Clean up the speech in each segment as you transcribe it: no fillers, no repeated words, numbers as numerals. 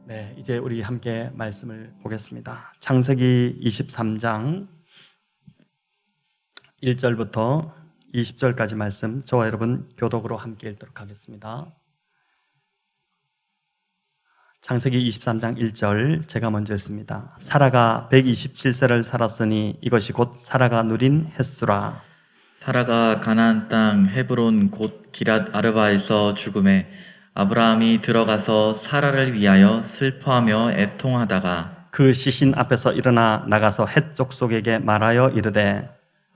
네, 이제 우리 함께 말씀을 보겠습니다. 창세기 23장 1절부터 20절까지 말씀, 저와 여러분 교독으로 함께 읽도록 하겠습니다. 창세기 23장 1절 제가 먼저 읽습니다. 사라가 127세를 살았으니 이것이 곧 사라가 누린 햇수라. 사라가 가나안 땅 헤브론 곧 기랏 아르바에서 죽음에 아브라함이 들어가서 사라를 위하여 슬퍼하며 애통하다가 그 시신 앞에서 일어나 나가서 헷 족속에게 말하여 이르되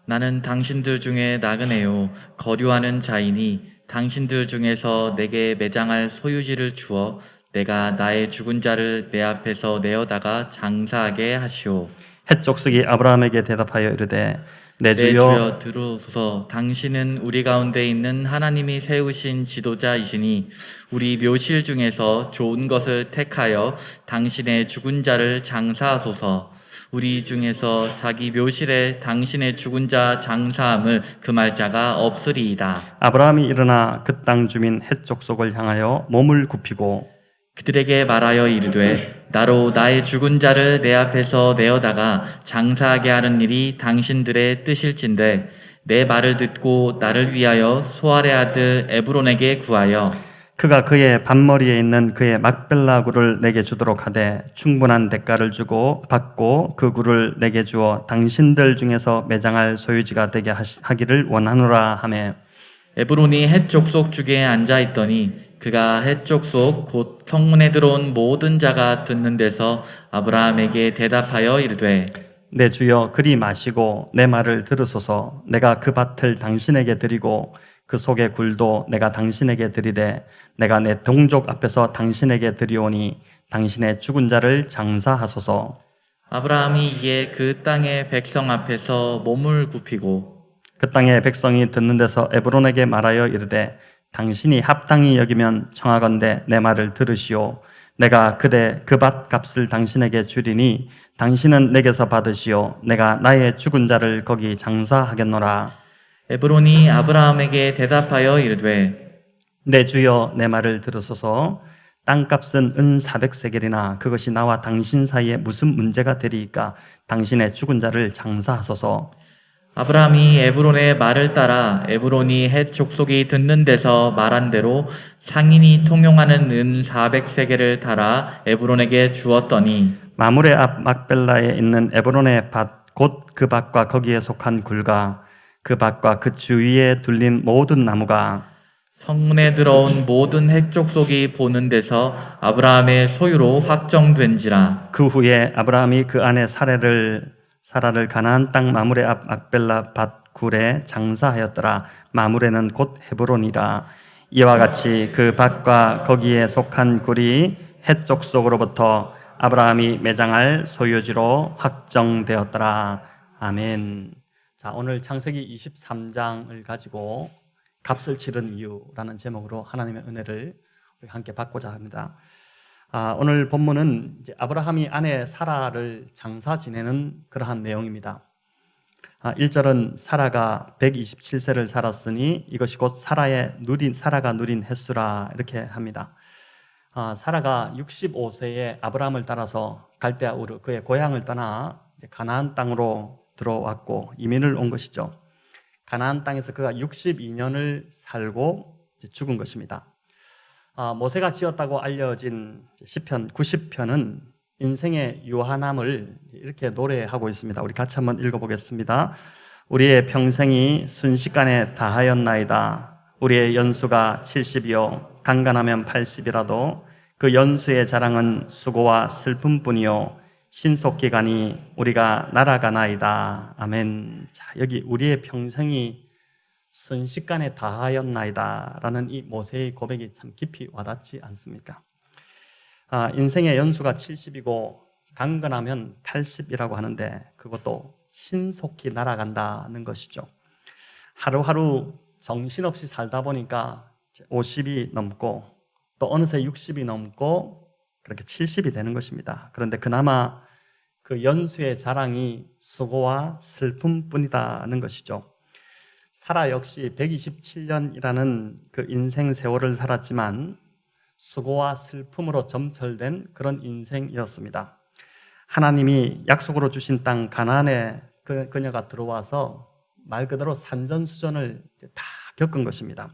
나는 당신들 중에 나그네요 거류하는 자이니 당신들 중에서 내게 매장할 소유지를 주어 내가 나의 죽은 자를 내 앞에서 내어다가 장사하게 하시오. 헷 족속이 아브라함에게 대답하여 이르되 내 내 주여 주여 들으소서. 당신은 우리 가운데 있는 하나님이 세우신 지도자이시니 우리 묘실 중에서 좋은 것을 택하여 당신의 죽은 자를 장사하소서. 우리 중에서 자기 묘실에 당신의 죽은 자 장사함을 금할 자가 없으리이다. 아브라함이 일어나 그 땅 주민 헷 족속을 향하여 몸을 굽히고 그들에게 말하여 이르되 나로 나의 죽은 자를 내 앞에서 내어다가 장사하게 하는 일이 당신들의 뜻일진데 내 말을 듣고 나를 위하여 소알의 아들 에브론에게 구하여 그가 그의 반머리에 있는 그의 막벨라 굴을 내게 주도록 하되 충분한 대가를 주고 받고 그 굴을 내게 주어 당신들 중에서 매장할 소유지가 되게 하기를 원하노라 하며 에브론이 헷 족속 중에 앉아 있더니 그가 헷 족속 곧 성문에 들어온 모든 자가 듣는 데서 아브라함에게 대답하여 이르되 내 주여 그리 마시고 내 말을 들으소서. 내가 그 밭을 당신에게 드리고 그 속의 굴도 내가 당신에게 드리되 내가 내 동족 앞에서 당신에게 드리오니 당신의 죽은 자를 장사하소서. 아브라함이 이에 그 땅의 백성 앞에서 몸을 굽히고 그 땅의 백성이 듣는 데서 에브론에게 말하여 이르되 당신이 합당히 여기면 청하건대 내 말을 들으시오. 내가 그대 그 밭 값을 당신에게 주리니 당신은 내게서 받으시오. 내가 나의 죽은 자를 거기 장사하겠노라. 에브론이 아브라함에게 대답하여 이르되 내 주여 내 말을 들으소서. 땅값은 은 400세겔이나 그것이 나와 당신 사이에 무슨 문제가 되리이까. 당신의 죽은 자를 장사하소서. 아브라함이 에브론의 말을 따라 에브론이 헷 족속이 듣는 데서 말한 대로 상인이 통용하는 은 400세겔을 달아 에브론에게 주었더니 마므레 앞 막벨라에 있는 에브론의 밭 곧 그 밭과 거기에 속한 굴과 그 밭과 그 주위에 둘린 모든 나무가 성문에 들어온 모든 헷 족속이 보는 데서 아브라함의 소유로 확정된지라. 그 후에 아브라함이 그 안에 사라를 가나안 땅 마므레 앞 막벨라 밭 굴에 장사하였더라. 마므레는 곧 헤브론이라. 이와 같이 그 밭과 거기에 속한 굴이 헷 족속으로부터 아브라함이 매장할 소유지로 확정되었더라. 아멘. 자, 오늘 창세기 23장을 가지고 값을 치른 이유라는 제목으로 하나님의 은혜를 우리 함께 받고자 합니다. 오늘 본문은 이제 아브라함이 아내 사라를 장사 지내는 그러한 내용입니다. 1절은 사라가 127세를 살았으니 이것이 곧 사라가 누린 햇수라 이렇게 합니다. 사라가 65세에 아브라함을 따라서 갈대아 우르 그의 고향을 떠나 이제 가나안 땅으로 들어왔고 이민을 온 것이죠. 가나안 땅에서 그가 62년을 살고 죽은 것입니다. 모세가 지었다고 알려진 시편 90편은 인생의 유한함을 이렇게 노래하고 있습니다. 우리 같이 한번 읽어보겠습니다. 우리의 평생이 순식간에 다하였나이다. 우리의 연수가 70이요 강간하면 80이라도 그 연수의 자랑은 수고와 슬픔뿐이요 신속기간이 우리가 날아가나이다. 아멘. 자, 여기 우리의 평생이 순식간에 다하였나이다 라는 이 모세의 고백이 참 깊이 와닿지 않습니까? 인생의 연수가 70이고 강건하면 80이라고 하는데 그것도 신속히 날아간다는 것이죠. 하루하루 정신없이 살다 보니까 50이 넘고 또 어느새 60이 넘고 그렇게 70이 되는 것입니다. 그런데 그나마 그 연수의 자랑이 수고와 슬픔뿐이다는 것이죠. 사라 역시 127년이라는 그 인생 세월을 살았지만 수고와 슬픔으로 점철된 그런 인생이었습니다. 하나님이 약속으로 주신 땅 가나안에 그녀가 들어와서 말 그대로 산전수전을 다 겪은 것입니다.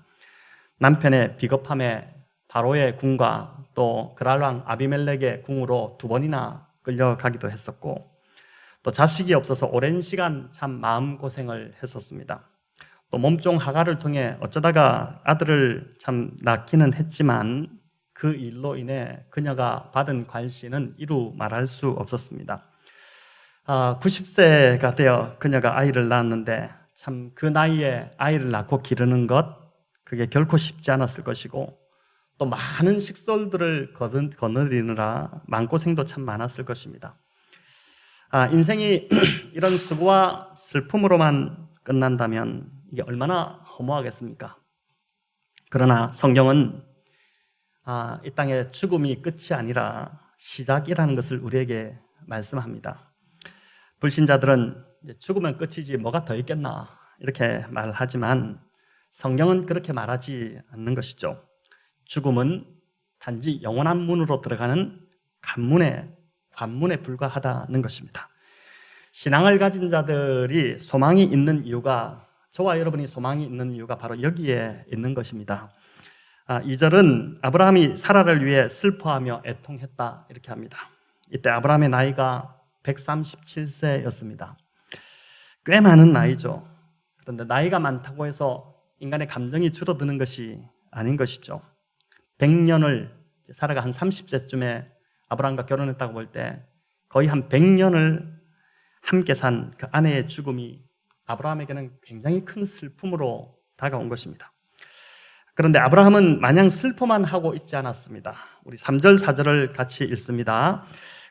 남편의 비겁함에 바로의 궁과 또 그랄왕 아비멜렉의 궁으로 2번이나 끌려가기도 했었고, 또 자식이 없어서 오랜 시간 참 마음고생을 했었습니다. 또 몸종 하가를 통해 어쩌다가 아들을 참 낳기는 했지만 그 일로 인해 그녀가 받은 관시는 이루 말할 수 없었습니다. 90세가 되어 그녀가 아이를 낳았는데 참 그 나이에 아이를 낳고 기르는 것, 그게 결코 쉽지 않았을 것이고, 또 많은 식솔들을 거느리느라 마음고생도 참 많았을 것입니다. 인생이 이런 수고와 슬픔으로만 끝난다면 이게 얼마나 허무하겠습니까? 그러나 성경은 이 땅의 죽음이 끝이 아니라 시작이라는 것을 우리에게 말씀합니다. 불신자들은 이제 죽으면 끝이지 뭐가 더 있겠나 이렇게 말하지만 성경은 그렇게 말하지 않는 것이죠. 죽음은 단지 영원한 문으로 들어가는 관문에 불과하다는 것입니다. 신앙을 가진 자들이 소망이 있는 이유가, 저와 여러분이 소망이 있는 이유가 바로 여기에 있는 것입니다. 2절은 아브라함이 사라를 위해 슬퍼하며 애통했다 이렇게 합니다. 이때 아브라함의 나이가 137세였습니다. 꽤 많은 나이죠. 그런데 나이가 많다고 해서 인간의 감정이 줄어드는 것이 아닌 것이죠. 100년을, 사라가 한 30세쯤에 아브라함과 결혼했다고 볼 때 거의 한 100년을 함께 산 그 아내의 죽음이 아브라함에게는 굉장히 큰 슬픔으로 다가온 것입니다. 그런데 아브라함은 마냥 슬퍼만 하고 있지 않았습니다. 우리 3절 4절을 같이 읽습니다.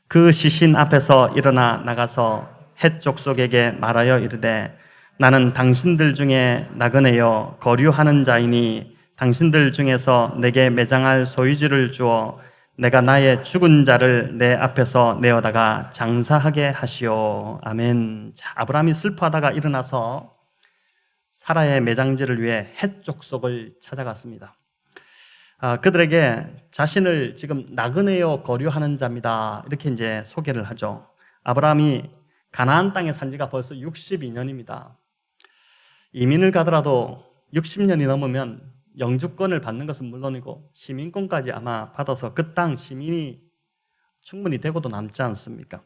그 시신 앞에서 일어나 나가서 헷 족속에게 말하여 이르되 나는 당신들 중에 나그네여 거류하는 자이니 당신들 중에서 내게 매장할 소유지를 주어 내가 나의 죽은 자를 내 앞에서 내어다가 장사하게 하시오. 아멘. 자, 아브라함이 슬퍼하다가 일어나서 사라의 매장지를 위해 헷 족속을 찾아갔습니다. 그들에게 자신을 지금 나그네여 거류하는 자입니다. 이렇게 이제 소개를 하죠. 아브라함이 가나안 땅에 산 지가 벌써 62년입니다. 이민을 가더라도 60년이 넘으면 영주권을 받는 것은 물론이고 시민권까지 아마 받아서 그 땅 시민이 충분히 되고도 남지 않습니까?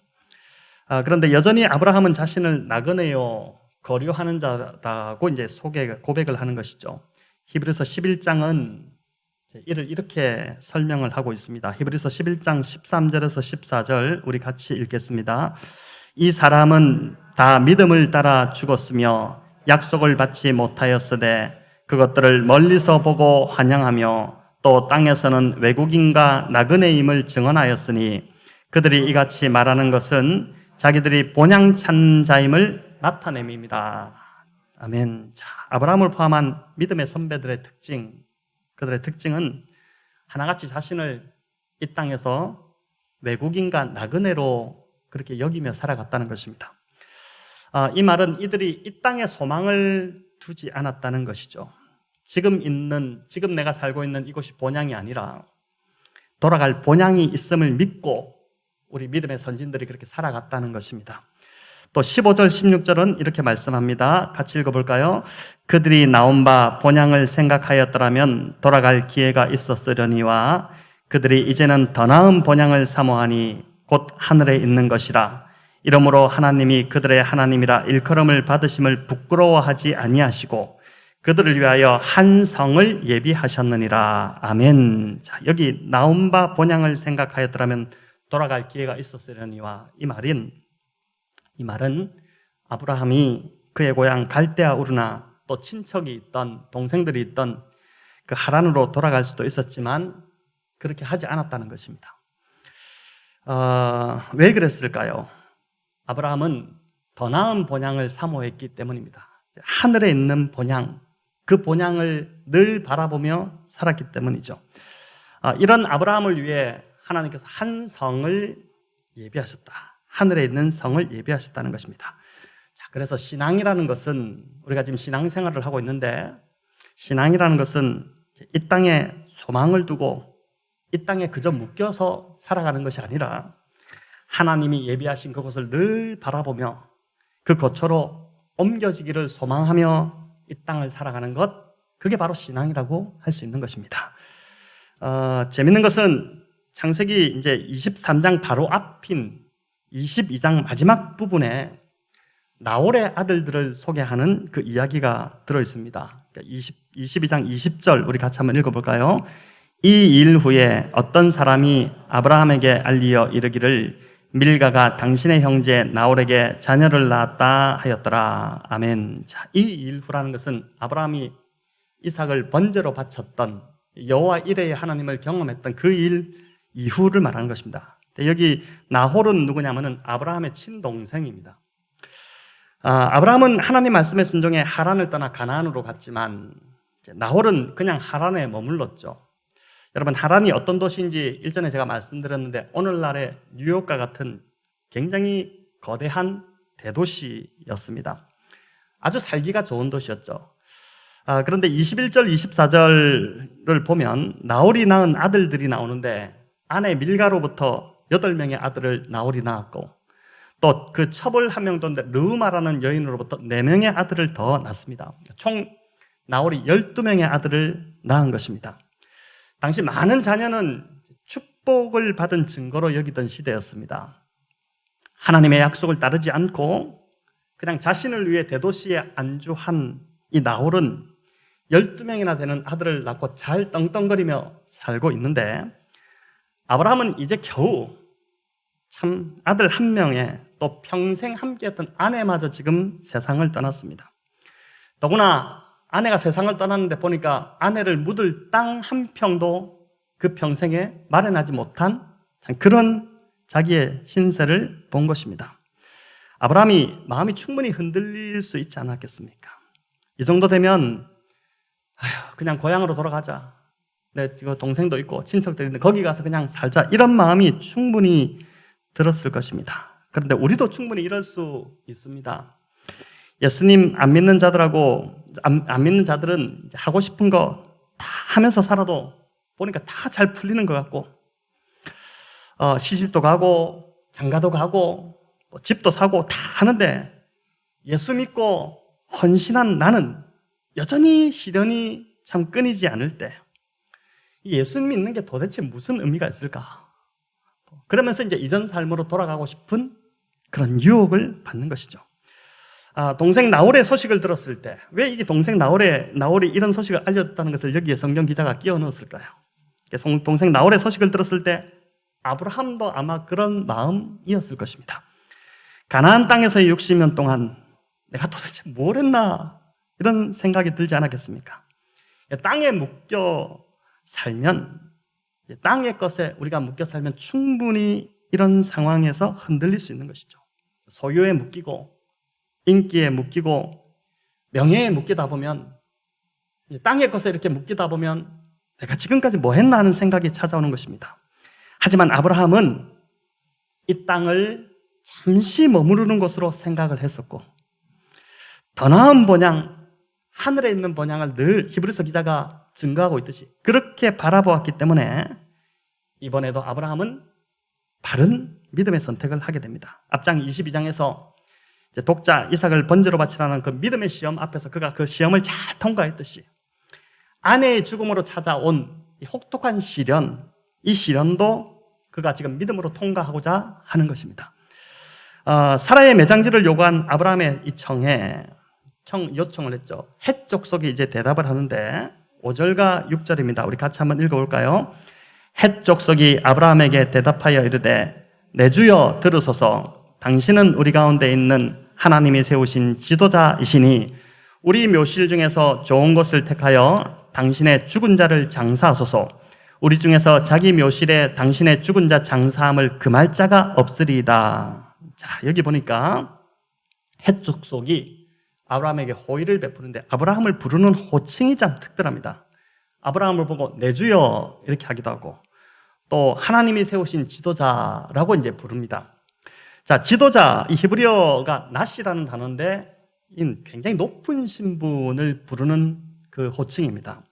그런데 여전히 아브라함은 자신을 나그네요 거류하는 자다고 이제 고백을 하는 것이죠. 히브리서 11장은 이를 이렇게 설명을 하고 있습니다. 히브리서 11장 13절에서 14절 우리 같이 읽겠습니다. 이 사람은 다 믿음을 따라 죽었으며 약속을 받지 못하였으되 그것들을 멀리서 보고 환영하며 또 땅에서는 외국인과 나그네임을 증언하였으니 그들이 이같이 말하는 것은 자기들이 본향 찬 자임을 나타냄입니다. 아멘. 자, 아브라함을 포함한 믿음의 선배들의 특징, 그들의 특징은 하나같이 자신을 이 땅에서 외국인과 나그네로 그렇게 여기며 살아갔다는 것입니다. 이 말은 이들이 이 땅에 소망을 두지 않았다는 것이죠. 지금 내가 살고 있는 이곳이 본향이 아니라 돌아갈 본향이 있음을 믿고 우리 믿음의 선진들이 그렇게 살아갔다는 것입니다. 또 15절 16절은 이렇게 말씀합니다. 같이 읽어볼까요? 그들이 나온 바 본향을 생각하였더라면 돌아갈 기회가 있었으려니와 그들이 이제는 더 나은 본향을 사모하니 곧 하늘에 있는 것이라. 이러므로 하나님이 그들의 하나님이라 일컬음을 받으심을 부끄러워하지 아니하시고 그들을 위하여 한 성을 예비하셨느니라. 아멘. 자, 여기 나온 바 본향을 생각하였더라면 돌아갈 기회가 있었으려니와 이 말은 아브라함이 그의 고향 갈대아 우르나 또 친척이 있던 동생들이 있던 그 하란으로 돌아갈 수도 있었지만 그렇게 하지 않았다는 것입니다. 왜 그랬을까요? 아브라함은 더 나은 본향을 사모했기 때문입니다. 하늘에 있는 본향, 그 본향을 늘 바라보며 살았기 때문이죠. 이런 아브라함을 위해 하나님께서 한 성을 예비하셨다. 하늘에 있는 성을 예비하셨다는 것입니다. 자, 그래서 신앙이라는 것은 우리가 지금 신앙생활을 하고 있는데 신앙이라는 것은 이 땅에 소망을 두고 이 땅에 그저 묶여서 살아가는 것이 아니라 하나님이 예비하신 그곳을 늘 바라보며 그 거처로 옮겨지기를 소망하며 이 땅을 살아가는 것, 그게 바로 신앙이라고 할 수 있는 것입니다. 재밌는 것은 창세기 이제 23장 바로 앞인 22장 마지막 부분에 나홀의 아들들을 소개하는 그 이야기가 들어있습니다. 22장 20절 우리 같이 한번 읽어볼까요? 이 일 후에 어떤 사람이 아브라함에게 알리어 이르기를 밀가가 당신의 형제 나홀에게 자녀를 낳았다 하였더라. 아멘. 자, 이 일 후라는 것은 아브라함이 이삭을 번제로 바쳤던 여호와 이레의 하나님을 경험했던 그 일 이후를 말하는 것입니다. 여기 나홀은 누구냐면은 아브라함의 친동생입니다. 아브라함은 하나님 말씀에 순종해 하란을 떠나 가나안으로 갔지만 나홀은 그냥 하란에 머물렀죠. 여러분, 하란이 어떤 도시인지 일전에 제가 말씀드렸는데 오늘날의 뉴욕과 같은 굉장히 거대한 대도시였습니다. 아주 살기가 좋은 도시였죠. 그런데 21절, 24절을 보면 나홀이 낳은 아들들이 나오는데 아내 밀가로부터 8명의 아들을 나홀이 낳았고 또 그 첩을 한 명 뒀는데 르우마라는 여인으로부터 4명의 아들을 더 낳습니다. 총 나홀이 12명의 아들을 낳은 것입니다. 당시 많은 자녀는 축복을 받은 증거로 여기던 시대였습니다. 하나님의 약속을 따르지 않고 그냥 자신을 위해 대도시에 안주한 이 나홀은 12명이나 되는 아들을 낳고 잘 떵떵거리며 살고 있는데 아브라함은 이제 겨우 참 아들 한 명에 또 평생 함께했던 아내마저 지금 세상을 떠났습니다. 더구나 아내가 세상을 떠났는데 보니까 아내를 묻을 땅 한 평도 그 평생에 마련하지 못한 참 그런 자기의 신세를 본 것입니다. 아브라함이 마음이 충분히 흔들릴 수 있지 않았겠습니까? 이 정도 되면 그냥 고향으로 돌아가자. 내 동생도 있고 친척들이 있는데 거기 가서 그냥 살자. 이런 마음이 충분히 들었을 것입니다. 그런데 우리도 충분히 이럴 수 있습니다. 예수님 안 믿는 자들하고 안 믿는 자들은 하고 싶은 거 다 하면서 살아도 보니까 다 잘 풀리는 것 같고 시집도 가고 장가도 가고 집도 사고 다 하는데 예수 믿고 헌신한 나는 여전히 시련이 참 끊이지 않을 때 예수 믿는 게 도대체 무슨 의미가 있을까? 그러면서 이제 이전 삶으로 돌아가고 싶은 그런 유혹을 받는 것이죠. 동생 나홀의 소식을 들었을 때 왜 이게 동생 나홀이 이런 소식을 알려줬다는 것을 여기에 성경 기자가 끼워 넣었을까요? 동생 나홀의 소식을 들었을 때 아브라함도 아마 그런 마음이었을 것입니다. 가나안 땅에서의 60년 동안 내가 도대체 뭘 했나 이런 생각이 들지 않았겠습니까? 땅에 묶여 살면 땅의 것에 우리가 묶여 살면 충분히 이런 상황에서 흔들릴 수 있는 것이죠. 소유에 묶이고 인기에 묶이고 명예에 묶이다 보면 땅의 것에 이렇게 묶이다 보면 내가 지금까지 뭐 했나 하는 생각이 찾아오는 것입니다. 하지만 아브라함은 이 땅을 잠시 머무르는 곳으로 생각을 했었고 더 나은 본향, 하늘에 있는 본향을 늘 히브리서 기자가 증거하고 있듯이 그렇게 바라보았기 때문에 이번에도 아브라함은 바른 믿음의 선택을 하게 됩니다. 앞장 22장에서 독자 이삭을 번제로 바치라는 그 믿음의 시험 앞에서 그가 그 시험을 잘 통과했듯이 아내의 죽음으로 찾아온 이 혹독한 시련, 이 시련도 그가 지금 믿음으로 통과하고자 하는 것입니다. 사라의 매장지를 요구한 아브라함의 이 요청을 했죠. 헷 족속이 이제 대답을 하는데 5절과 6절입니다. 우리 같이 한번 읽어볼까요? 헷 족속이 아브라함에게 대답하여 이르되 내 주여 들으소서. 당신은 우리 가운데 있는 하나님이 세우신 지도자이시니 우리 묘실 중에서 좋은 것을 택하여 당신의 죽은 자를 장사하소서. 우리 중에서 자기 묘실에 당신의 죽은 자 장사함을 금할 자가 없으리이다. 자, 여기 보니까 헷 족속이 아브라함에게 호의를 베푸는데 아브라함을 부르는 호칭이 참 특별합니다. 아브라함을 보고 내 주여 이렇게 하기도 하고 또 하나님이 세우신 지도자라고 이제 부릅니다. 자, 지도자, 이 히브리어가 나시라는 단어인데 굉장히 높은 신분을 부르는 그 호칭입니다.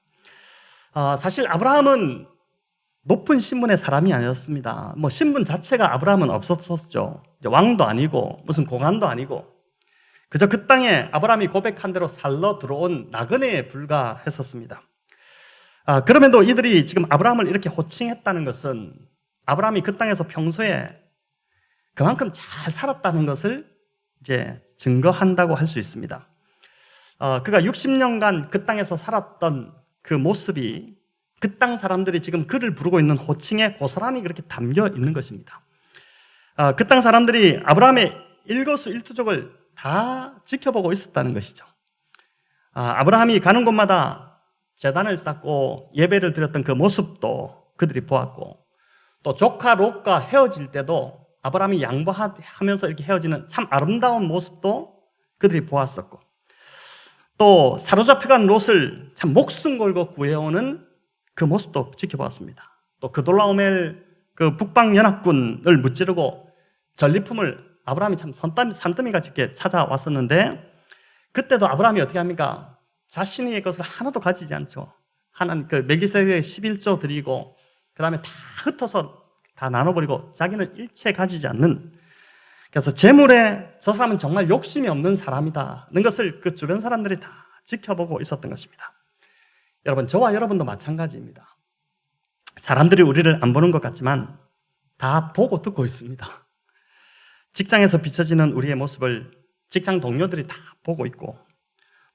사실 아브라함은 높은 신분의 사람이 아니었습니다. 뭐 신분 자체가 아브라함은 없었었죠. 왕도 아니고 무슨 고관도 아니고 그저 그 땅에 아브라함이 고백한 대로 살러 들어온 나그네에 불과했었습니다. 그럼에도 이들이 지금 아브라함을 이렇게 호칭했다는 것은 아브라함이 그 땅에서 평소에 그만큼 잘 살았다는 것을 이제 증거한다고 할 수 있습니다. 그가 60년간 그 땅에서 살았던 그 모습이 그 땅 사람들이 지금 그를 부르고 있는 호칭에 고스란히 그렇게 담겨 있는 것입니다. 그 땅 사람들이 아브라함의 일거수일투족을 다 지켜보고 있었다는 것이죠. 아브라함이 가는 곳마다 제단을 쌓고 예배를 드렸던 그 모습도 그들이 보았고, 또 조카 롯과 헤어질 때도 아브라함이 양보하면서 이렇게 헤어지는 참 아름다운 모습도 그들이 보았었고, 또 사로잡혀간 롯을 참 목숨 걸고 구해오는 그 모습도 지켜보았습니다. 또 그돌라오멜 그 북방 연합군을 무찌르고 전리품을 아브라함이 참 산더미가 짓게 찾아왔었는데, 그때도 아브라함이 어떻게 합니까? 자신의 것을 하나도 가지지 않죠. 하나님 그 멜기세덱의 11조 드리고 그 다음에 다 흩어서 다 나눠버리고 자기는 일체 가지지 않는, 그래서 재물에 저 사람은 정말 욕심이 없는 사람이다는 것을 그 주변 사람들이 다 지켜보고 있었던 것입니다. 여러분, 저와 여러분도 마찬가지입니다. 사람들이 우리를 안 보는 것 같지만 다 보고 듣고 있습니다. 직장에서 비춰지는 우리의 모습을 직장 동료들이 다 보고 있고,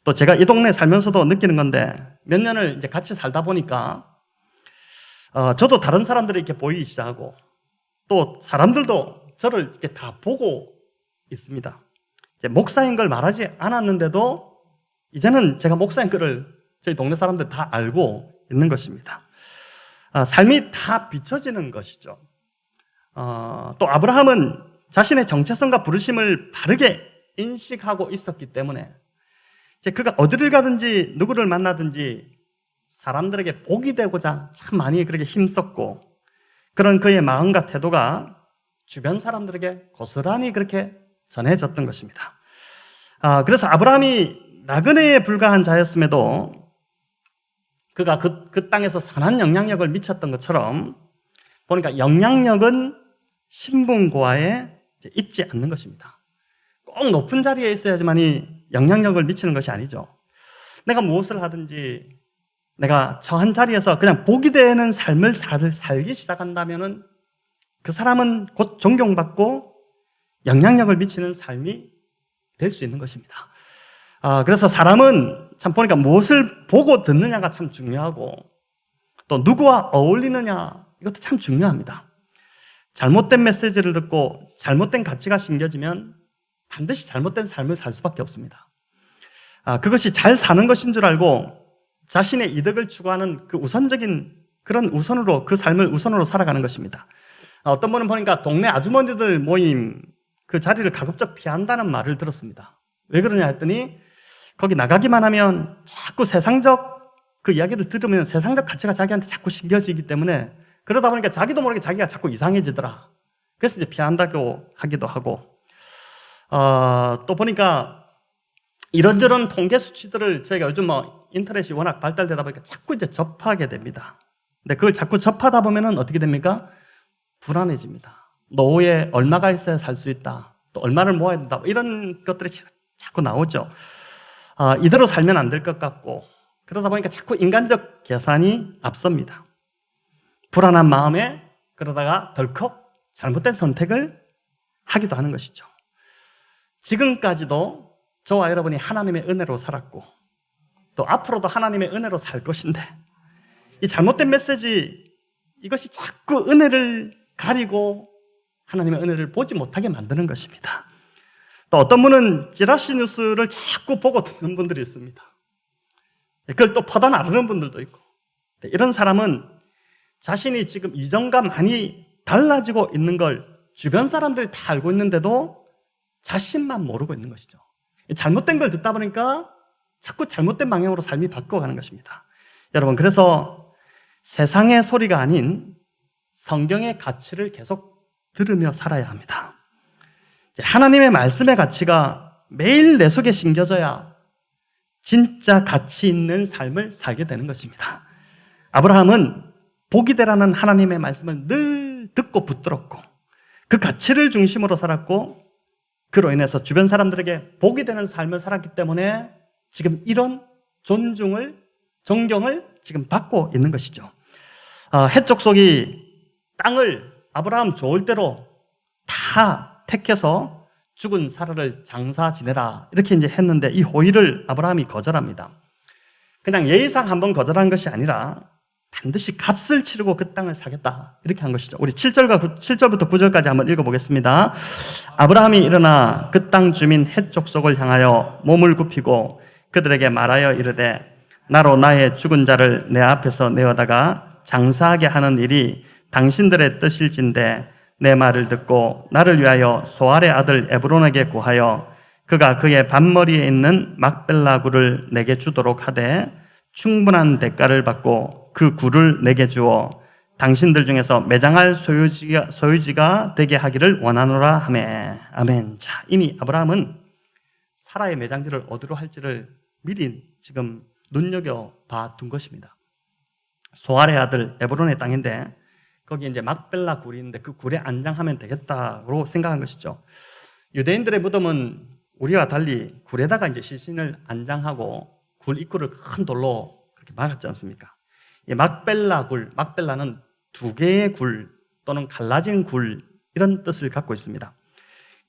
또 제가 이 동네에 살면서도 느끼는 건데, 몇 년을 이제 같이 살다 보니까 저도 다른 사람들이 이렇게 보이기 시작하고, 또 사람들도 저를 이렇게 다 보고 있습니다. 이제 목사인 걸 말하지 않았는데도 이제는 제가 목사인 거를 저희 동네 사람들 다 알고 있는 것입니다. 삶이 다 비춰지는 것이죠. 또 아브라함은 자신의 정체성과 부르심을 바르게 인식하고 있었기 때문에 이제 그가 어디를 가든지 누구를 만나든지 사람들에게 복이 되고자 참 많이 그렇게 힘썼고, 그런 그의 마음과 태도가 주변 사람들에게 고스란히 그렇게 전해졌던 것입니다. 그래서 아브라함이 나그네에 불과한 자였음에도 그가 그 땅에서 선한 영향력을 미쳤던 것처럼 보니까 영향력은 신분고하에 있지 않는 것입니다. 꼭 높은 자리에 있어야지만이 영향력을 미치는 것이 아니죠. 내가 무엇을 하든지 내가 처한 자리에서 그냥 복이 되는 삶을 살기 시작한다면은 그 사람은 곧 존경받고 영향력을 미치는 삶이 될 수 있는 것입니다. 그래서 사람은 참 보니까 무엇을 보고 듣느냐가 참 중요하고, 또 누구와 어울리느냐, 이것도 참 중요합니다. 잘못된 메시지를 듣고 잘못된 가치가 심겨지면 반드시 잘못된 삶을 살 수밖에 없습니다. 그것이 잘 사는 것인 줄 알고 자신의 이득을 추구하는 그 우선적인 그런 우선으로, 그 삶을 우선으로 살아가는 것입니다. 어떤 분은 보니까 동네 아주머니들 모임 그 자리를 가급적 피한다는 말을 들었습니다. 왜 그러냐 했더니 거기 나가기만 하면 자꾸 세상적 그 이야기를 들으면 세상적 가치가 자기한테 자꾸 심겨지기 때문에, 그러다 보니까 자기도 모르게 자기가 자꾸 이상해지더라. 그래서 이제 피한다고 하기도 하고, 또 보니까 이런저런 통계 수치들을 저희가 요즘 인터넷이 워낙 발달되다 보니까 자꾸 이제 접하게 됩니다. 근데 그걸 자꾸 접하다 보면은 어떻게 됩니까? 불안해집니다. 노후에 얼마가 있어야 살 수 있다, 또 얼마를 모아야 된다, 이런 것들이 자꾸 나오죠. 이대로 살면 안 될 것 같고, 그러다 보니까 자꾸 인간적 계산이 앞섭니다. 불안한 마음에 그러다가 덜컥 잘못된 선택을 하기도 하는 것이죠. 지금까지도 저와 여러분이 하나님의 은혜로 살았고, 또 앞으로도 하나님의 은혜로 살 것인데, 이 잘못된 메시지, 이것이 자꾸 은혜를 가리고 하나님의 은혜를 보지 못하게 만드는 것입니다. 또 어떤 분은 찌라시 뉴스를 자꾸 보고 듣는 분들이 있습니다. 그걸 또 퍼다 나르는 분들도 있고, 이런 사람은 자신이 지금 이전과 많이 달라지고 있는 걸 주변 사람들이 다 알고 있는데도 자신만 모르고 있는 것이죠. 잘못된 걸 듣다 보니까 자꾸 잘못된 방향으로 삶이 바뀌어가는 것입니다. 여러분, 그래서 세상의 소리가 아닌 성경의 가치를 계속 들으며 살아야 합니다. 하나님의 말씀의 가치가 매일 내 속에 심겨져야 진짜 가치 있는 삶을 살게 되는 것입니다. 아브라함은 복이 되라는 하나님의 말씀을 늘 듣고 붙들었고 그 가치를 중심으로 살았고 그로 인해서 주변 사람들에게 복이 되는 삶을 살았기 때문에 지금 이런 존경을 지금 받고 있는 것이죠. 헷 족속이 땅을 아브라함 좋을 대로 다 택해서 죽은 사라를 장사 지내라 이렇게 이제 했는데 이 호의를 아브라함이 거절합니다. 그냥 예의상 한번 거절한 것이 아니라 반드시 값을 치르고 그 땅을 사겠다 이렇게 한 것이죠. 우리 7절부터 9절까지 한번 읽어보겠습니다. 아브라함이 일어나 그 땅 주민 헷 족속을 향하여 몸을 굽히고 그들에게 말하여 이르되 나로 나의 죽은 자를 내 앞에서 내어다가 장사하게 하는 일이 당신들의 뜻일진데 내 말을 듣고 나를 위하여 소알의 아들 에브론에게 구하여 그가 그의 밭머리에 있는 막벨라 굴을 내게 주도록 하되 충분한 대가를 받고 그 굴을 내게 주어 당신들 중에서 매장할 소유지가 되게 하기를 원하노라 하매. 아멘. 자, 이미 아브라함은 사라의 매장지를 어디로 할지를 미리 지금 눈여겨봐 둔 것입니다. 소알의 아들 에브론의 땅인데 거기 이제 막벨라 굴이 있는데 그 굴에 안장하면 되겠다고 생각한 것이죠. 유대인들의 무덤은 우리와 달리 굴에다가 이제 시신을 안장하고 굴 입구를 큰 돌로 그렇게 막았지 않습니까? 이 막벨라 굴, 막벨라는 두 개의 굴 또는 갈라진 굴 이런 뜻을 갖고 있습니다.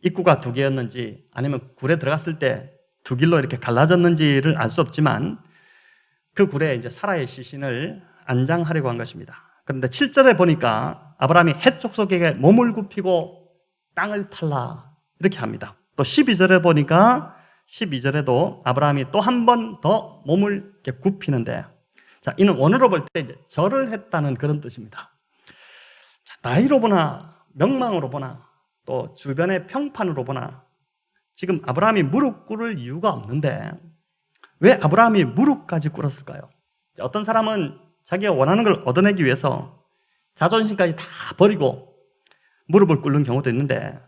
입구가 두 개였는지 아니면 굴에 들어갔을 때 두 길로 이렇게 갈라졌는지를 알 수 없지만 그 굴에 이제 사라의 시신을 안장하려고 한 것입니다. 그런데 7절에 보니까 아브라함이 헷 족속에게 몸을 굽히고 땅을 팔라 이렇게 합니다. 또 12절에 보니까 12절에도 아브라함이 또 한 번 더 몸을 이렇게 굽히는데 자, 이는 원어로 볼 때 이제 절을 했다는 그런 뜻입니다. 자, 나이로 보나 명망으로 보나 또 주변의 평판으로 보나 지금 아브라함이 무릎 꿇을 이유가 없는데 왜 아브라함이 무릎까지 꿇었을까요? 어떤 사람은 자기가 원하는 걸 얻어내기 위해서 자존심까지 다 버리고 무릎을 꿇는 경우도 있는데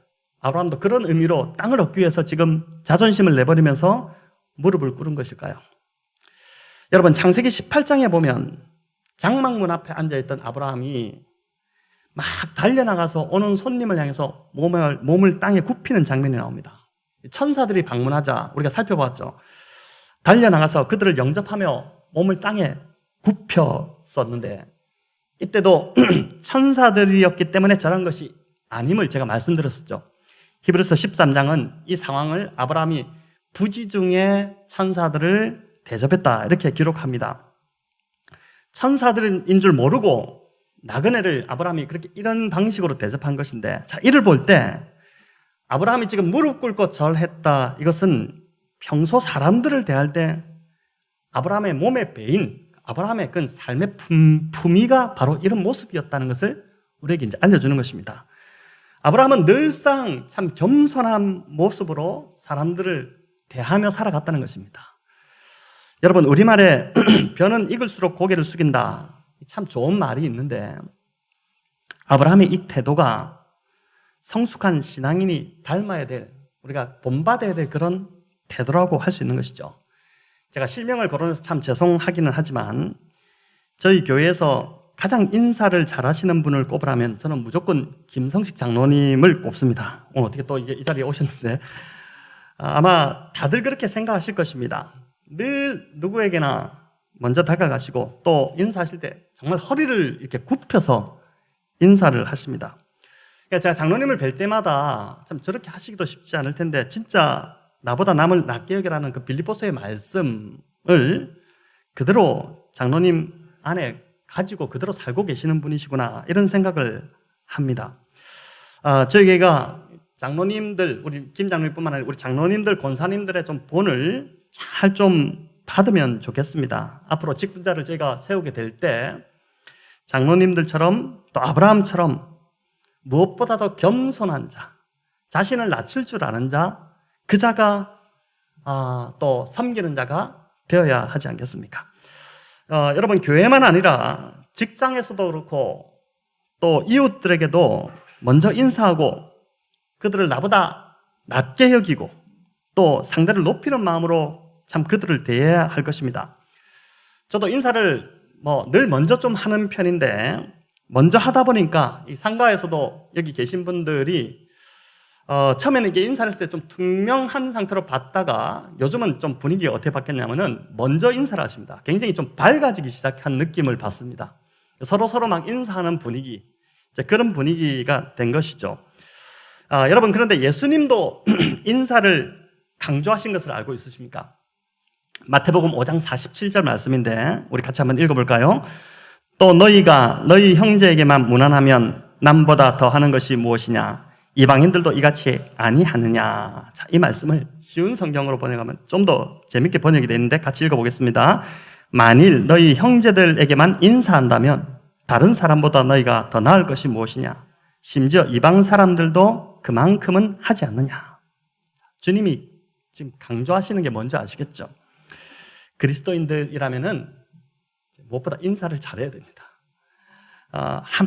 아브라함도 그런 의미로 땅을 얻기 위해서 지금 자존심을 내버리면서 무릎을 꿇은 것일까요? 여러분 창세기 18장에 보면 장막문 앞에 앉아있던 아브라함이 막 달려나가서 오는 손님을 향해서 몸을 땅에 굽히는 장면이 나옵니다. 천사들이 방문하자 우리가 살펴봤죠. 달려나가서 그들을 영접하며 몸을 땅에 굽혔었는데 이때도 천사들이었기 때문에 저런 것이 아님을 제가 말씀드렸었죠. 히브리서 13장은 이 상황을 아브라함이 부지 중에 천사들을 대접했다 이렇게 기록합니다. 천사들인 줄 모르고 나그네를 아브라함이 그렇게 이런 방식으로 대접한 것인데 자, 이를 볼 때 아브라함이 지금 무릎 꿇고 절했다 이것은 평소 사람들을 대할 때 아브라함의 몸의 배인 아브라함의 그 삶의 품위가 바로 이런 모습이었다는 것을 우리에게 이제 알려주는 것입니다. 아브라함은 늘상 참 겸손한 모습으로 사람들을 대하며 살아갔다는 것입니다. 여러분 우리말에 벼는 익을수록 고개를 숙인다 참 좋은 말이 있는데 아브라함의 이 태도가 성숙한 신앙인이 닮아야 될 우리가 본받아야 될 그런 태도라고 할 수 있는 것이죠. 제가 실명을 거론해서 참 죄송하기는 하지만 저희 교회에서 가장 인사를 잘하시는 분을 꼽으라면 저는 무조건 김성식 장로님을 꼽습니다. 오늘 어떻게 또 이 자리에 오셨는데 아마 다들 그렇게 생각하실 것입니다. 늘 누구에게나 먼저 다가가시고 또 인사하실 때 정말 허리를 이렇게 굽혀서 인사를 하십니다. 그러니까 제가 장로님을 뵐 때마다 참 저렇게 하시기도 쉽지 않을 텐데 진짜 나보다 남을 낮게 여기라는 그 빌립보서의 말씀을 그대로 장로님 안에 가지고 그대로 살고 계시는 분이시구나 이런 생각을 합니다. 저희 교회가 장로님들 우리 김 장로님뿐만 아니라 우리 장로님들 권사님들의 좀 본을 잘 좀 받으면 좋겠습니다. 앞으로 직분자를 저희가 세우게 될 때 장로님들처럼 또 아브라함처럼 무엇보다 더 겸손한 자, 자신을 낮출 줄 아는 자, 그 자가 또 섬기는 자가 되어야 하지 않겠습니까? 여러분 교회만 아니라 직장에서도 그렇고 또 이웃들에게도 먼저 인사하고 그들을 나보다 낮게 여기고 또 상대를 높이는 마음으로 참 그들을 대해야 할 것입니다. 저도 인사를 늘 먼저 좀 하는 편인데 먼저 하다 보니까 이 상가에서도 여기 계신 분들이 처음에는 이게 인사를 했을 때 좀 투명한 상태로 봤다가 요즘은 좀 분위기가 어떻게 바뀌었냐면은 먼저 인사를 하십니다. 굉장히 좀 밝아지기 시작한 느낌을 받습니다. 서로 막 인사하는 분위기, 그런 분위기가 된 것이죠. 여러분, 그런데 예수님도 인사를 강조하신 것을 알고 있으십니까? 마태복음 5장 47절 말씀인데 우리 같이 한번 읽어볼까요? 또 너희가 너희 형제에게만 무난하면 남보다 더 하는 것이 무엇이냐? 이방인들도 이같이 아니하느냐? 자, 이 말씀을 쉬운 성경으로 번역하면 좀 더 재밌게 번역이 되어 있는데 같이 읽어보겠습니다. 만일 너희 형제들에게만 인사한다면 다른 사람보다 너희가 더 나을 것이 무엇이냐? 심지어 이방 사람들도 그만큼은 하지 않느냐? 주님이 지금 강조하시는 게 뭔지 아시겠죠? 그리스도인들이라면은 무엇보다 인사를 잘해야 됩니다.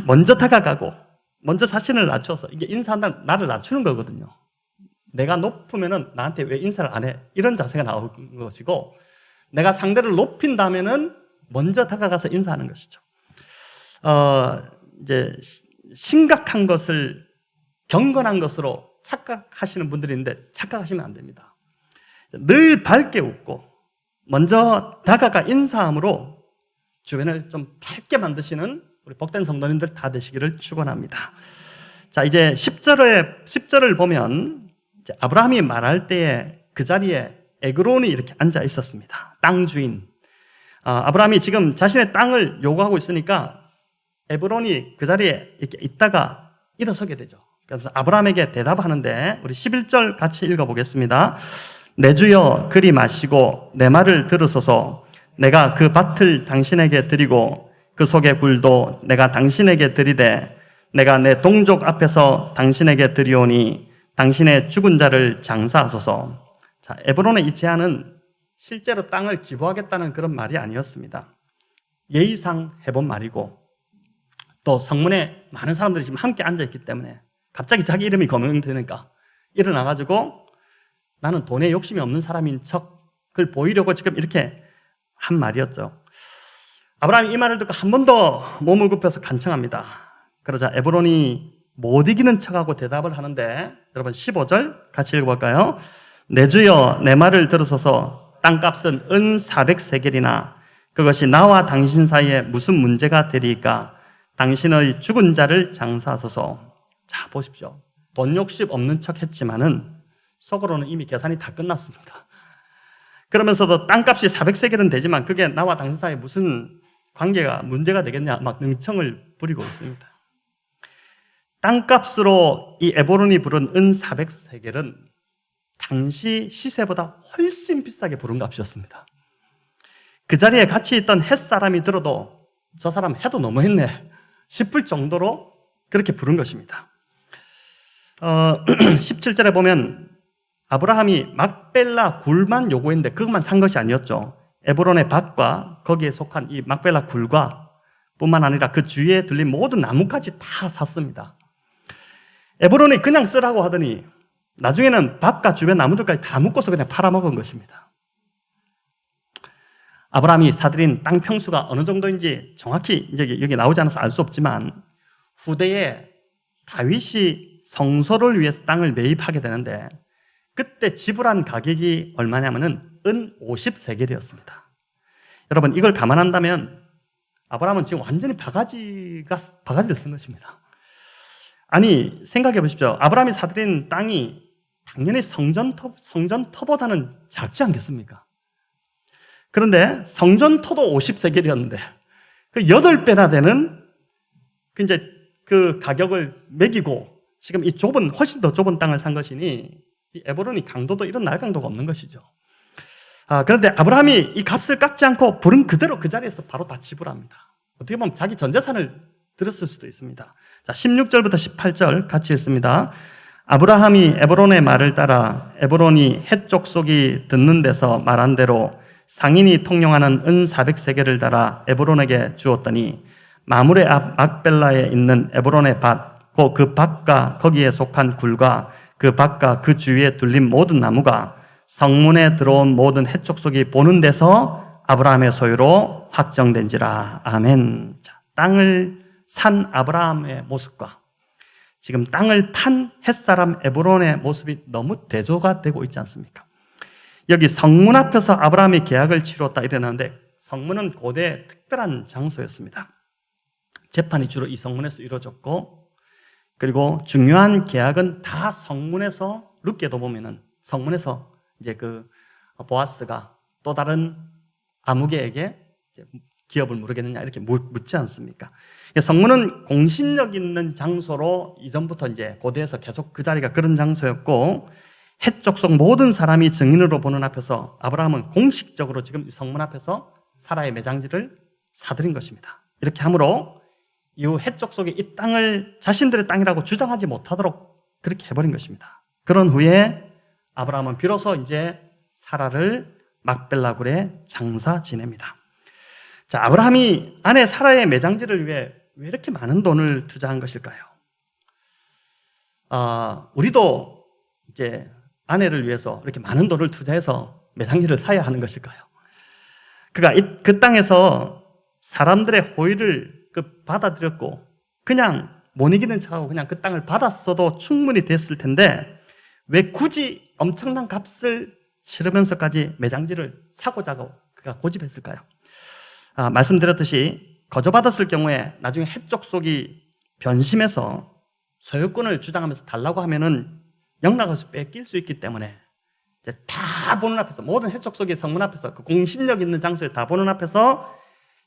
먼저 다가가고 먼저 자신을 낮춰서, 이게 인사한다는 나를 낮추는 거거든요. 내가 높으면은 나한테 왜 인사를 안 해? 이런 자세가 나오는 것이고, 내가 상대를 높인다면은 먼저 다가가서 인사하는 것이죠. 이제 심각한 것을 경건한 것으로 착각하시는 분들이 있는데 착각하시면 안 됩니다. 늘 밝게 웃고 먼저 다가가 인사함으로 주변을 좀 밝게 만드시는 우리 복된 성도님들 다 되시기를 축원합니다. 자, 이제 10절을 보면 이제 아브라함이 말할 때에 그 자리에 에그론이 이렇게 앉아 있었습니다. 땅 주인. 아브라함이 지금 자신의 땅을 요구하고 있으니까 에브론이 그 자리에 이렇게 있다가 일어서게 되죠. 그래서 아브라함에게 대답하는데 우리 11절 같이 읽어보겠습니다. 내 주여 그리 마시고 내 말을 들으소서. 내가 그 밭을 당신에게 드리고 그 속의 굴도 내가 당신에게 드리되 내가 내 동족 앞에서 당신에게 드리오니 당신의 죽은 자를 장사하소서. 자, 에브론의 이 제안은 실제로 땅을 기부하겠다는 그런 말이 아니었습니다. 예의상 해본 말이고 또 성문에 많은 사람들이 지금 함께 앉아있기 때문에 갑자기 자기 이름이 거명되니까 일어나가지고 나는 돈에 욕심이 없는 사람인 척을 보이려고 지금 이렇게 한 말이었죠. 아브라함이 이 말을 듣고 한 번 더 몸을 굽혀서 간청합니다. 그러자 에브론이 못 이기는 척하고 대답을 하는데 여러분 15절 같이 읽어볼까요? 내 주여 내 말을 들으소서. 땅값은 은 400세겔이나 그것이 나와 당신 사이에 무슨 문제가 되리까? 당신의 죽은 자를 장사하소서. 자, 보십시오. 돈 욕심 없는 척 했지만은 속으로는 이미 계산이 다 끝났습니다. 그러면서도 땅값이 400세겔은 되지만 그게 나와 당신 사이에 무슨 관계가 문제가 되겠냐 막 능청을 부리고 있습니다. 땅값으로 이 에브론이 부른 은 400세겔은 당시 시세보다 훨씬 비싸게 부른 값이었습니다. 그 자리에 같이 있던 햇사람이 들어도 저 사람 해도 너무했네 싶을 정도로 그렇게 부른 것입니다. 17절에 보면 아브라함이 막벨라 굴만 요구했는데 그것만 산 것이 아니었죠. 에브론의 밭과 거기에 속한 이 막벨라 굴과 뿐만 아니라 그 주위에 둘린 모든 나무까지 다 샀습니다. 에브론이 그냥 쓰라고 하더니 나중에는 밭과 주변 나무들까지 다 묶어서 그냥 팔아먹은 것입니다. 아브라함이 사들인 땅 평수가 어느 정도인지 정확히 이제 여기 나오지 않아서 알 수 없지만 후대에 다윗이 성소를 위해서 땅을 매입하게 되는데 그때 지불한 가격이 얼마냐면은 은 50세겔이었습니다. 여러분 이걸 감안한다면 아브라함은 지금 완전히 바가지를 쓴 것입니다. 아니 생각해 보십시오. 아브라함이 사들인 땅이 당연히 성전터보다는 작지 않겠습니까? 그런데 성전터도 50세겔이었는데 그 8배나 되는 그 가격을 매기고 지금 이 훨씬 더 좁은 땅을 산 것이니 이 에브론이 강도도 이런 날강도가 없는 것이죠. 그런데 아브라함이 이 값을 깎지 않고 부른 그대로 그 자리에서 바로 다 지불합니다. 어떻게 보면 자기 전 재산을 들었을 수도 있습니다. 자, 16절부터 18절 같이 읽습니다. 아브라함이 에브론의 말을 따라 에브론이 헷 족속이 듣는 데서 말한 대로 상인이 통용하는 은 400세겔을 달아 에브론에게 주었더니 마므레 앞 막벨라에 있는 에브론의 밭, 곧 그 밭과 거기에 속한 굴과 그 밭과 그 주위에 둘린 모든 나무가 성문에 들어온 모든 헷 족속이 보는 데서 아브라함의 소유로 확정된지라. 아멘. 자, 땅을 산 아브라함의 모습과 지금 땅을 판 햇사람 에브론의 모습이 너무 대조가 되고 있지 않습니까? 여기 성문 앞에서 아브라함이 계약을 치렀다 이러는데, 성문은 고대 특별한 장소였습니다. 재판이 주로 이 성문에서 이루어졌고, 그리고 중요한 계약은 다 성문에서, 룻게도 보면은 성문에서 이제 그 보아스가 또 다른 아무개에게 기업을 물으겠느냐 이렇게 묻지 않습니까? 성문은 공신력 있는 장소로 이전부터 이제 고대에서 계속 그 자리가 그런 장소였고, 헷족 속 모든 사람이 증인으로 보는 앞에서 아브라함은 공식적으로 지금 이 성문 앞에서 사라의 매장지를 사들인 것입니다. 이렇게 함으로 이후 헷족 속에 이 땅을 자신들의 땅이라고 주장하지 못하도록 그렇게 해버린 것입니다. 그런 후에 아브라함은 비로소 이제 사라를 막벨라 굴에 장사 지냅니다. 자, 아브라함이 아내 사라의 매장지를 위해 왜 이렇게 많은 돈을 투자한 것일까요? 우리도 이제 아내를 위해서 이렇게 많은 돈을 투자해서 매장지를 사야 하는 것일까요? 그가 그 땅에서 사람들의 호의를 받아들였고, 그냥 못 이기는 척하고 그냥 그 땅을 받았어도 충분히 됐을 텐데, 왜 굳이 엄청난 값을 치르면서까지 매장지를 사고자고 그가 고집했을까요? 말씀드렸듯이 거저받았을 경우에 나중에 헷족 속이 변심해서 소유권을 주장하면서 달라고 하면은 영락에서 뺏길 수 있기 때문에 이제 다 보는 앞에서, 모든 헷족 속의 성문 앞에서, 그 공신력 있는 장소에 다 보는 앞에서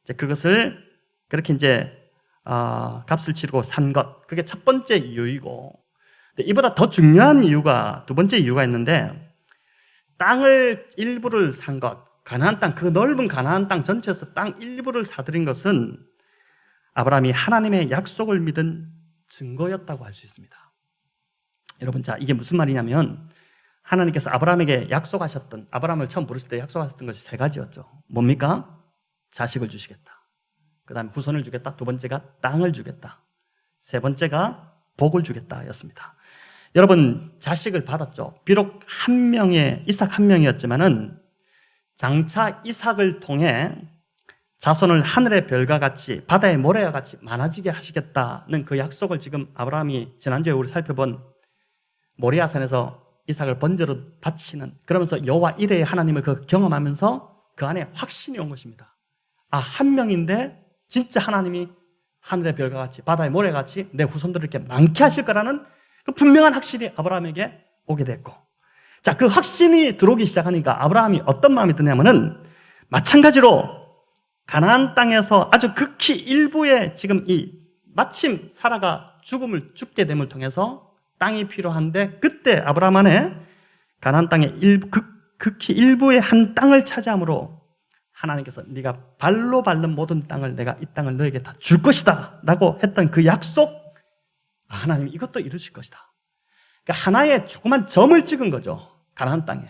이제 그것을 그렇게 이제 값을 치르고 산 것, 그게 첫 번째 이유이고, 이보다 더 중요한 이유가, 두 번째 이유가 있는데, 땅을 일부를 산 것, 가나안 땅, 그 넓은 가나안 땅 전체에서 땅 일부를 사들인 것은 아브라함이 하나님의 약속을 믿은 증거였다고 할 수 있습니다. 여러분, 자, 이게 무슨 말이냐면, 하나님께서 아브라함에게 약속하셨던, 아브라함을 처음 부르실 때 약속하셨던 것이 세 가지였죠. 뭡니까? 자식을 주시겠다. 그 다음에 후손을 주겠다. 두 번째가 땅을 주겠다. 세 번째가 복을 주겠다 였습니다. 여러분, 자식을 받았죠. 비록 한 명의, 이삭 한 명이었지만은 장차 이삭을 통해 자손을 하늘의 별과 같이, 바다의 모래와 같이 많아지게 하시겠다는 그 약속을 지금 아브라함이 지난주에 우리 살펴본 모리아산에서 이삭을 번제로 바치는, 그러면서 여호와 이레의 하나님을 그 경험하면서 그 안에 확신이 온 것입니다. 한 명인데 진짜 하나님이 하늘의 별과 같이, 바다의 모래와 같이 내 후손들을 이렇게 많게 하실 거라는 그 분명한 확신이 아브라함에게 오게 됐고, 자, 그 확신이 들어오기 시작하니까 아브라함이 어떤 마음이 드냐면은, 마찬가지로 가나안 땅에서 아주 극히 일부의 지금 마침 사라가 죽게 됨을 통해서 땅이 필요한데, 그때 아브라함 안에 가나안 땅의 극히 일부의 한 땅을 차지함으로 하나님께서 네가 발로 밟는 모든 땅을, 내가 이 땅을 너에게 다 줄 것이다 라고 했던 그 약속, 하나님이 이것도 이루실 것이다. 그러니까 하나의 조그만 점을 찍은 거죠, 가나안 땅에.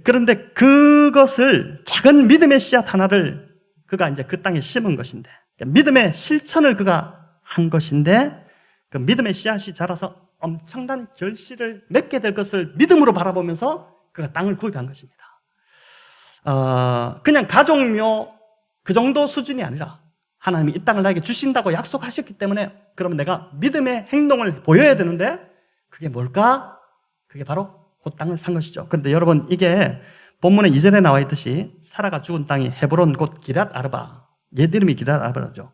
그런데 그것을, 작은 믿음의 씨앗 하나를 그가 이제 그 땅에 심은 것인데, 그러니까 믿음의 실천을 그가 한 것인데, 그 믿음의 씨앗이 자라서 엄청난 결실을 맺게 될 것을 믿음으로 바라보면서 그가 땅을 구입한 것입니다. 그냥 가족묘 그 정도 수준이 아니라 하나님이 이 땅을 나에게 주신다고 약속하셨기 때문에, 그러면 내가 믿음의 행동을 보여야 되는데, 그게 뭘까? 그게 바로 그 땅을 산 것이죠. 그런데 여러분, 이게 본문의 2절에 나와 있듯이 사라가 죽은 땅이 헤브론 곧 기럇 아르바, 옛 이름이 기럇 아르바죠.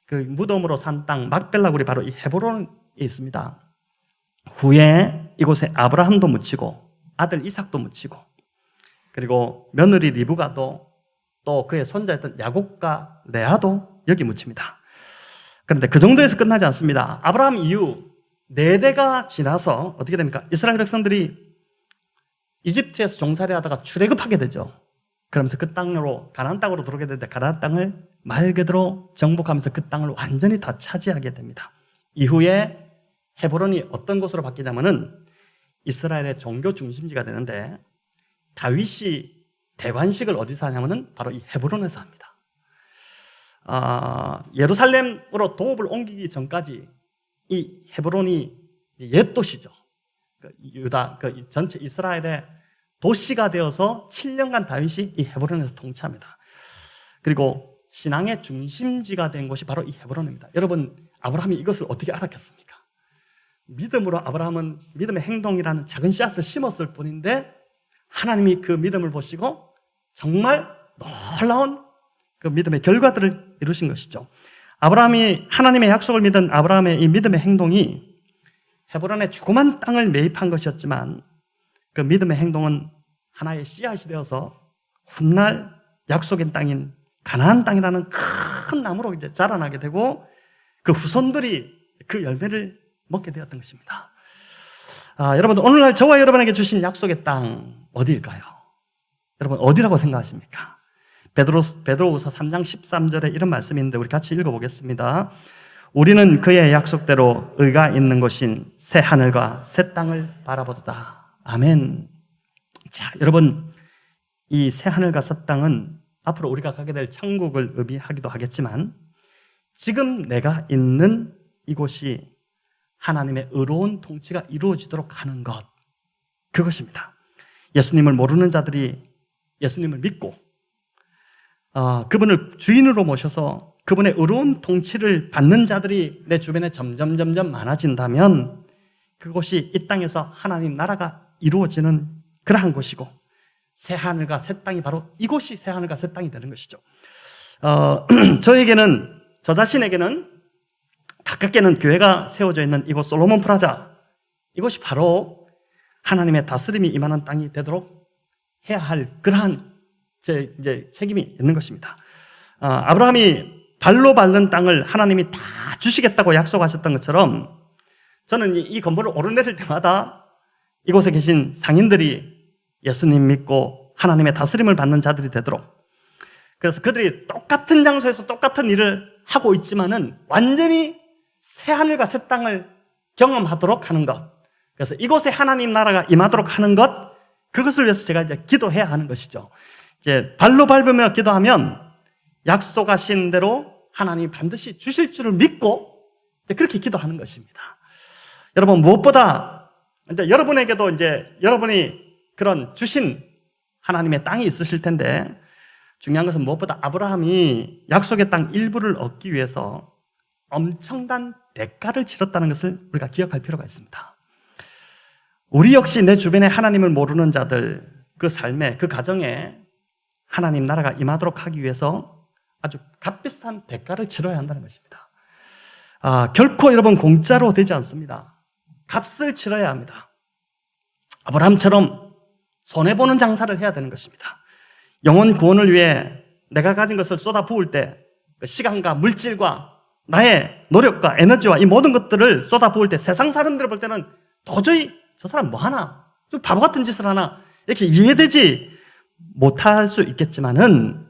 그 무덤으로 산 땅 막벨라 굴이 바로 이 헤브론에 있습니다. 후에 이곳에 아브라함도 묻히고 아들 이삭도 묻히고, 그리고 며느리 리브가도, 또 그의 손자였던 야곱과 레아도 여기 묻힙니다. 그런데 그 정도에서 끝나지 않습니다. 아브라함 이후 4대가 지나서 어떻게 됩니까? 이스라엘 백성들이 이집트에서 종살이 하다가 출애굽하게 되죠. 그러면서 그 땅으로, 가나안 땅으로 들어오게 되는데, 가나안 땅을 말 그대로 정복하면서 그 땅을 완전히 다 차지하게 됩니다. 이후에 헤브론이 어떤 곳으로 바뀌냐면은 이스라엘의 종교 중심지가 되는데, 다윗이 대관식을 어디서 하냐면은 바로 이 헤브론에서 합니다. 예루살렘으로 도읍을 옮기기 전까지 이 헤브론이 옛 도시죠. 유다, 전체 이스라엘의 도시가 되어서 7년간 다윗이 이 헤브론에서 통치합니다. 그리고 신앙의 중심지가 된 곳이 바로 이 헤브론입니다. 여러분, 아브라함이 이것을 어떻게 알았겠습니까? 믿음으로 아브라함은 믿음의 행동이라는 작은 씨앗을 심었을 뿐인데 하나님이 그 믿음을 보시고 정말 놀라운 그 믿음의 결과들을 이루신 것이죠. 아브라함이 하나님의 약속을 믿은 아브라함의 이 믿음의 행동이 헤브론의 조그만 땅을 매입한 것이었지만 그 믿음의 행동은 하나의 씨앗이 되어서 훗날 약속의 땅인 가나안 땅이라는 큰 나무로 이제 자라나게 되고 그 후손들이 그 열매를 먹게 되었던 것입니다. 여러분, 오늘날 저와 여러분에게 주신 약속의 땅 어디일까요? 여러분, 어디라고 생각하십니까? 베드로후서 3장 13절에 이런 말씀이 있는데 우리 같이 읽어보겠습니다. 우리는 그의 약속대로 의가 있는 곳인 새 하늘과 새 땅을 바라보도다. 아멘. 자, 여러분, 이 새 하늘과 새 땅은 앞으로 우리가 가게 될 천국을 의미하기도 하겠지만 지금 내가 있는 이곳이 하나님의 의로운 통치가 이루어지도록 하는 것, 그것입니다. 예수님을 모르는 자들이 예수님을 믿고 그분을 주인으로 모셔서 그분의 의로운 통치를 받는 자들이 내 주변에 점점 많아진다면 그곳이 이 땅에서 하나님 나라가 이루어지는 그러한 곳이고 새 하늘과 새 땅이 바로 이곳이 새 하늘과 새 땅이 되는 것이죠. 저 자신에게는 가깝게는 교회가 세워져 있는 이곳 솔로몬 프라자, 이곳이 바로 하나님의 다스림이 임하는 땅이 되도록 해야 할 그러한 이제 책임이 있는 것입니다. 아브라함이 발로 밟는 땅을 하나님이 다 주시겠다고 약속하셨던 것처럼 저는 이 건물을 오르내릴 때마다 이곳에 계신 상인들이 예수님 믿고 하나님의 다스림을 받는 자들이 되도록, 그래서 그들이 똑같은 장소에서 똑같은 일을 하고 있지만은 완전히 새 하늘과 새 땅을 경험하도록 하는 것, 그래서 이곳에 하나님 나라가 임하도록 하는 것, 그것을 위해서 제가 이제 기도해야 하는 것이죠. 이제 발로 밟으며 기도하면 약속하신 대로 하나님이 반드시 주실 줄을 믿고 이제 그렇게 기도하는 것입니다. 여러분, 무엇보다 이제 여러분에게도 이제 여러분이 그런 주신 하나님의 땅이 있으실 텐데 중요한 것은 무엇보다 아브라함이 약속의 땅 일부를 얻기 위해서 엄청난 대가를 치렀다는 것을 우리가 기억할 필요가 있습니다. 우리 역시 내 주변에 하나님을 모르는 자들, 그 삶에, 그 가정에 하나님 나라가 임하도록 하기 위해서 아주 값비싼 대가를 치러야 한다는 것입니다. 결코 여러분 공짜로 되지 않습니다. 값을 치러야 합니다. 아브라함처럼 손해보는 장사를 해야 되는 것입니다. 영혼 구원을 위해 내가 가진 것을 쏟아 부을 때 시간과 물질과 나의 노력과 에너지와 이 모든 것들을 쏟아 부을 때 세상 사람들이 볼 때는 도저히 저 사람 뭐 하나? 좀 바보 같은 짓을 하나? 이렇게 이해되지 못할 수 있겠지만은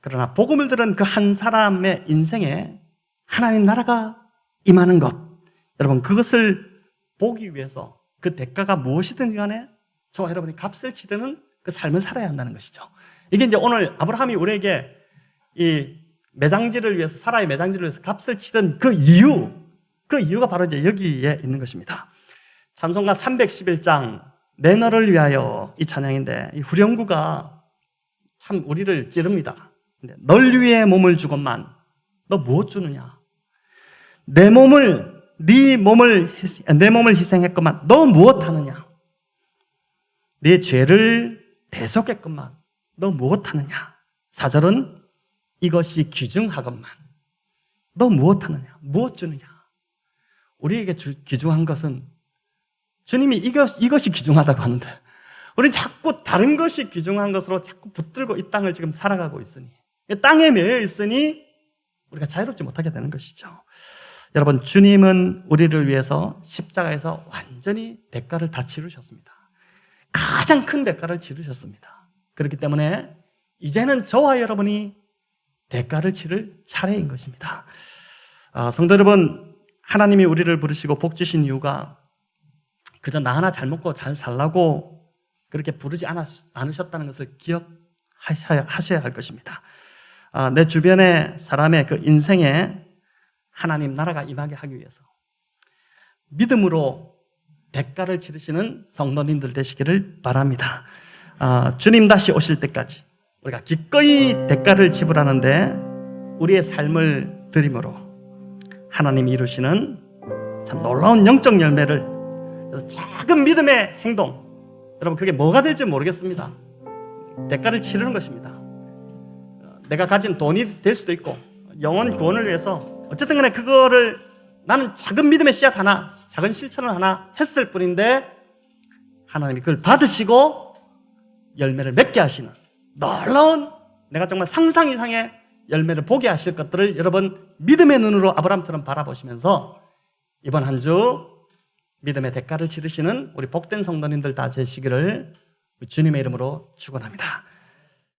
그러나 복음을 들은 그 한 사람의 인생에 하나님 나라가 임하는 것, 여러분 그것을 보기 위해서 그 대가가 무엇이든 간에 저와 여러분이 값을 치르는 그 삶을 살아야 한다는 것이죠. 이게 이제 오늘 아브라함이 우리에게 이 매장지를 위해서, 사라의 매장지를 위해서 값을 치른 그 이유가 바로 이제 여기에 있는 것입니다. 찬송가 311장 내 너를 위하여, 이 찬양인데 이 후렴구가 참 우리를 찌릅니다. 널 위해 몸을 주건만 너 무엇 주느냐? 내 몸을 희생했건만 너 무엇 하느냐? 내 죄를 대속했건만 너 무엇 하느냐? 4절은 이것이 귀중하건만 너 무엇 하느냐? 무엇 주느냐? 우리에게 귀중한 것은 주님이 이것이 귀중하다고 하는데 우리는 자꾸 다른 것이 귀중한 것으로 자꾸 붙들고 이 땅을 지금 살아가고 있으니, 땅에 매여 있으니 우리가 자유롭지 못하게 되는 것이죠. 여러분, 주님은 우리를 위해서 십자가에서 완전히 대가를 다 치르셨습니다. 가장 큰 대가를 치르셨습니다. 그렇기 때문에 이제는 저와 여러분이 대가를 치를 차례인 것입니다. 성도 여러분, 하나님이 우리를 부르시고 복 주신 이유가 그저 나 하나 잘 먹고 잘 살라고 그렇게 부르지 않으셨다는 것을 기억하셔야 할 것입니다. 내 주변의 사람의 그 인생에 하나님 나라가 임하게 하기 위해서 믿음으로 대가를 치르시는 성도님들 되시기를 바랍니다. 주님 다시 오실 때까지 우리가 기꺼이 대가를 지불하는데 우리의 삶을 드림으로 하나님이 이루시는 참 놀라운 영적 열매를, 그래서 작은 믿음의 행동, 여러분 그게 뭐가 될지 모르겠습니다. 대가를 치르는 것입니다. 내가 가진 돈이 될 수도 있고 영혼 구원을 위해서 어쨌든 간에 그거를 나는 작은 믿음의 씨앗 하나, 작은 실천을 하나 했을 뿐인데 하나님이 그걸 받으시고 열매를 맺게 하시는 놀라운, 내가 정말 상상 이상의 열매를 보게 하실 것들을 여러분 믿음의 눈으로 아브라함처럼 바라보시면서 이번 한 주 믿음의 대가를 치르시는 우리 복된 성도님들 다 되시기를 주님의 이름으로 축원합니다.